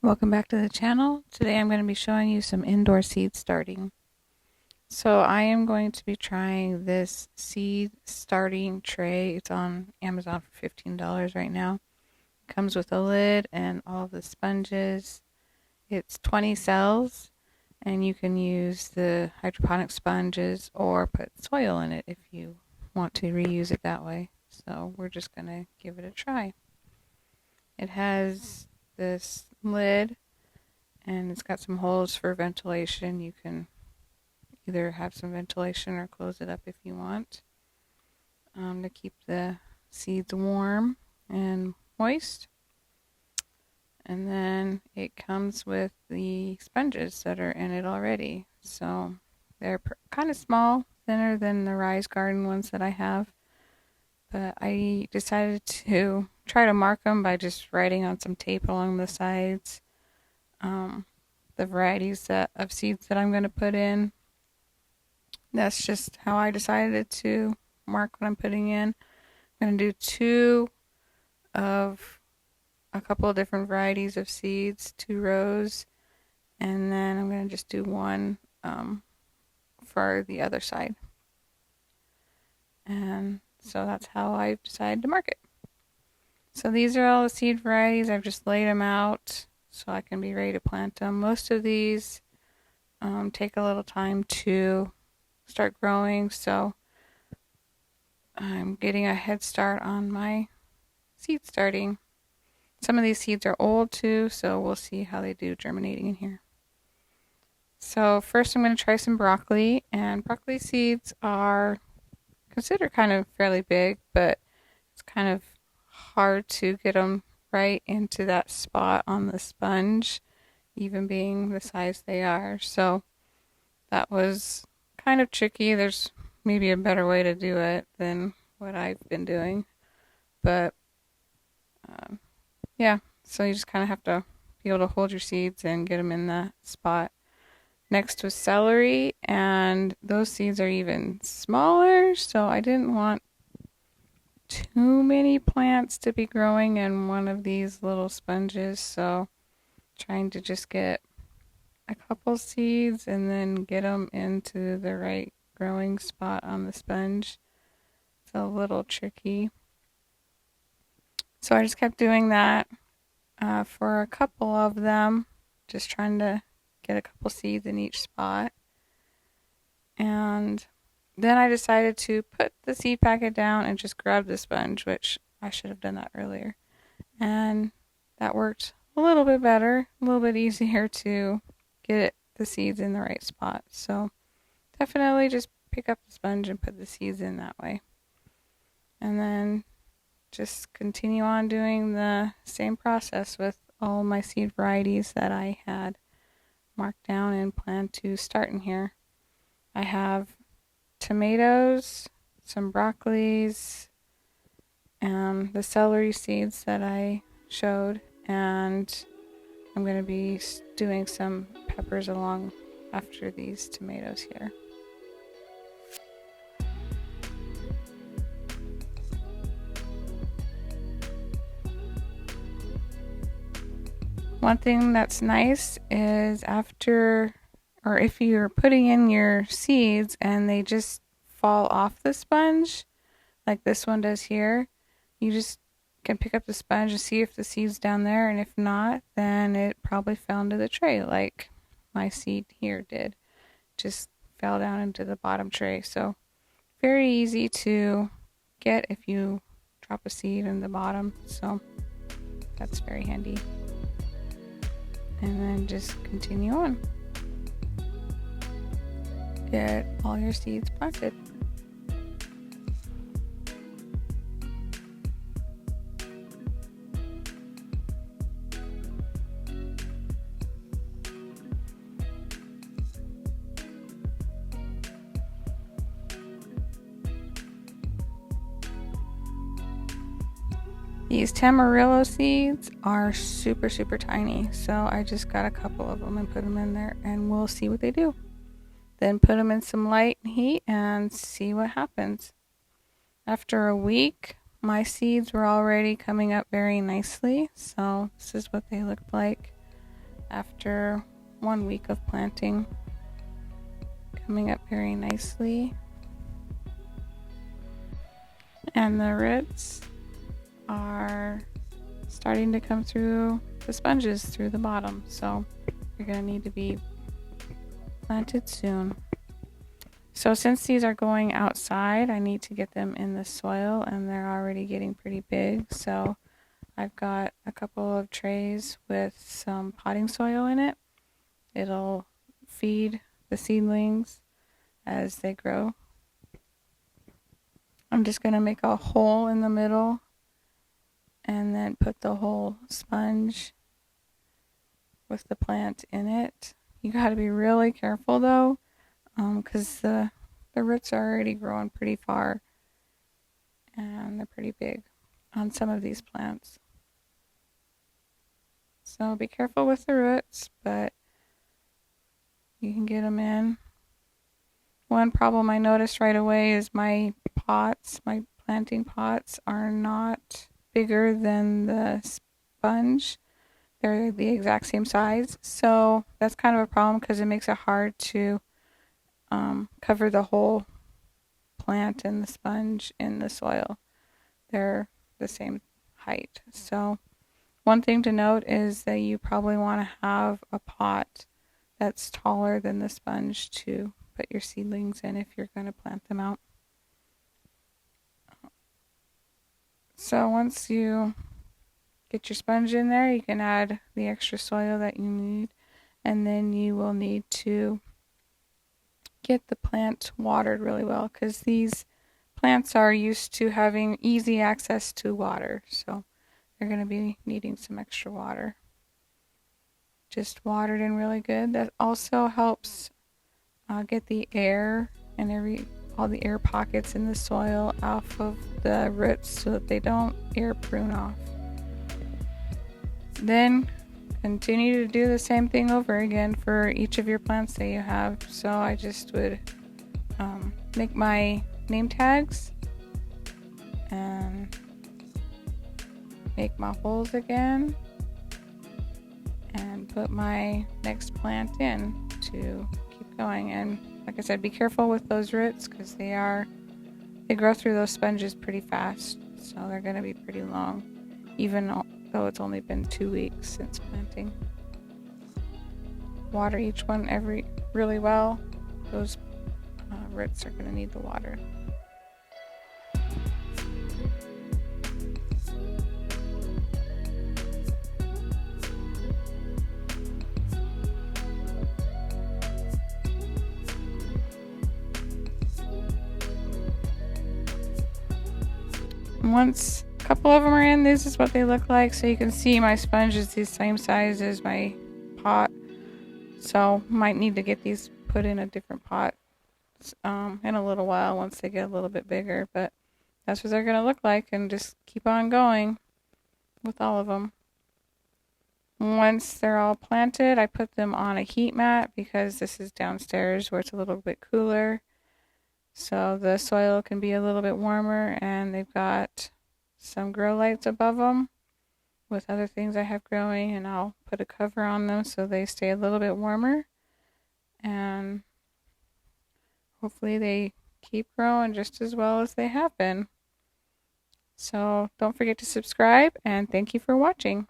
Welcome back to the channel. Today I'm going to be showing you some indoor seed starting. So I am going to be trying this seed starting tray. It's on Amazon for $15 right now. It comes with a lid and all the sponges. It's 20 cells and you can use the hydroponic sponges or put soil in it if you want to reuse it that way. So we're just going to give it a try. It has this lid and it's got some holes for ventilation. You can either have some ventilation or close it up if you want to keep the seeds warm and moist. And then it comes with the sponges that are in it already. So they're kind of small, thinner than the Rise Garden ones that I have. But I decided to try to mark them by just writing on some tape along the sides the varieties of seeds that I'm going to put in. That's just how I decided to mark what I'm putting in. I'm going to do two of a couple of different varieties of seeds, 2 rows, and then I'm going to just do one for the other side. And so that's how I've decided to mark it. So these are all the seed varieties. I've just laid them out so I can be ready to plant them. Most of these take a little time to start growing, so I'm getting a head start on my seed starting. Some of these seeds are old too, so we'll see how they do germinating in here. So first I'm going to try some broccoli, and broccoli seeds are considered kind of fairly big, but it's kind of hard to get them right into that spot on the sponge, even being the size they are. So that was kind of tricky. There's maybe a better way to do it than what I've been doing. But yeah, so you just kind of have to be able to hold your seeds and get them in that spot. Next was celery, and those seeds are even smaller, so I didn't want too many plants to be growing in one of these little sponges, so trying to just get a couple seeds and then get them into the right growing spot on the sponge. It's a little tricky. So I just kept doing that for a couple of them, just trying to get a couple seeds in each spot. And then I decided to put the seed packet down and just grab the sponge, which I should have done that earlier. And that worked a little bit better, a little bit easier to get the seeds in the right spot. So definitely just pick up the sponge and put the seeds in that way. And then just continue on doing the same process with all my seed varieties that I had marked down and planned to start in here. I have tomatoes, some broccolis, and the celery seeds that I showed, and I'm going to be doing some peppers along after these tomatoes here. One thing that's nice is if you're putting in your seeds and they just fall off the sponge, like this one does here, you just can pick up the sponge and see if the seed's down there, and if not, then it probably fell into the tray like my seed here did. Just fell down into the bottom tray. So very easy to get if you drop a seed in the bottom, so that's very handy. And then just continue on. Get all your seeds planted. These Tamarillo seeds are super tiny, so I just got a couple of them and put them in there, and we'll see what they do. Then put them in some light and heat and see what happens. After a week, my seeds were already coming up very nicely, so this is what they looked like. after 1 week of planting. Coming up very nicely. And the roots are starting to come through the sponges through the bottom. So they're going to need to be planted soon. So since these are going outside, I need to get them in the soil, and they're already getting pretty big. So I've got a couple of trays with some potting soil in it. It'll feed the seedlings as they grow. I'm just going to make a hole in the middle and then put the whole sponge with the plant in it. You got to be really careful though, because the roots are already growing pretty far and they're pretty big on some of these plants. So be careful with the roots, but you can get them in. One problem I noticed right away is my planting pots are not bigger than the sponge. They're the exact same size. So that's kind of a problem because it makes it hard to cover the whole plant and the sponge in the soil. They're the same height. So one thing to note is that you probably want to have a pot that's taller than the sponge to put your seedlings in if you're going to plant them out. So once you get your sponge in there, you can add the extra soil that you need, and then you will need to get the plant watered really well because these plants are used to having easy access to water, so they're going to be needing some extra water. Just watered in really good. That also helps get the air and all the air pockets in the soil off of the roots so that they don't air prune off. Then continue to do the same thing over again for each of your plants that you have. So I just would make my name tags and make my holes again and put my next plant in to keep going. And like I said, be careful with those roots because they grow through those sponges pretty fast, so they're going to be pretty long, even though it's only been 2 weeks since planting. Water each one really well. Those roots are going to need the water. Once a couple of them are in, this is what they look like. So you can see my sponge is the same size as my pot. So might need to get these put in a different pot in a little while once they get a little bit bigger. But that's what they're going to look like, and just keep on going with all of them. Once they're all planted, I put them on a heat mat because this is downstairs where it's a little bit cooler. So the soil can be a little bit warmer, and they've got some grow lights above them with other things I have growing, and I'll put a cover on them so they stay a little bit warmer, and hopefully they keep growing just as well as they have been. So don't forget to subscribe, and thank you for watching.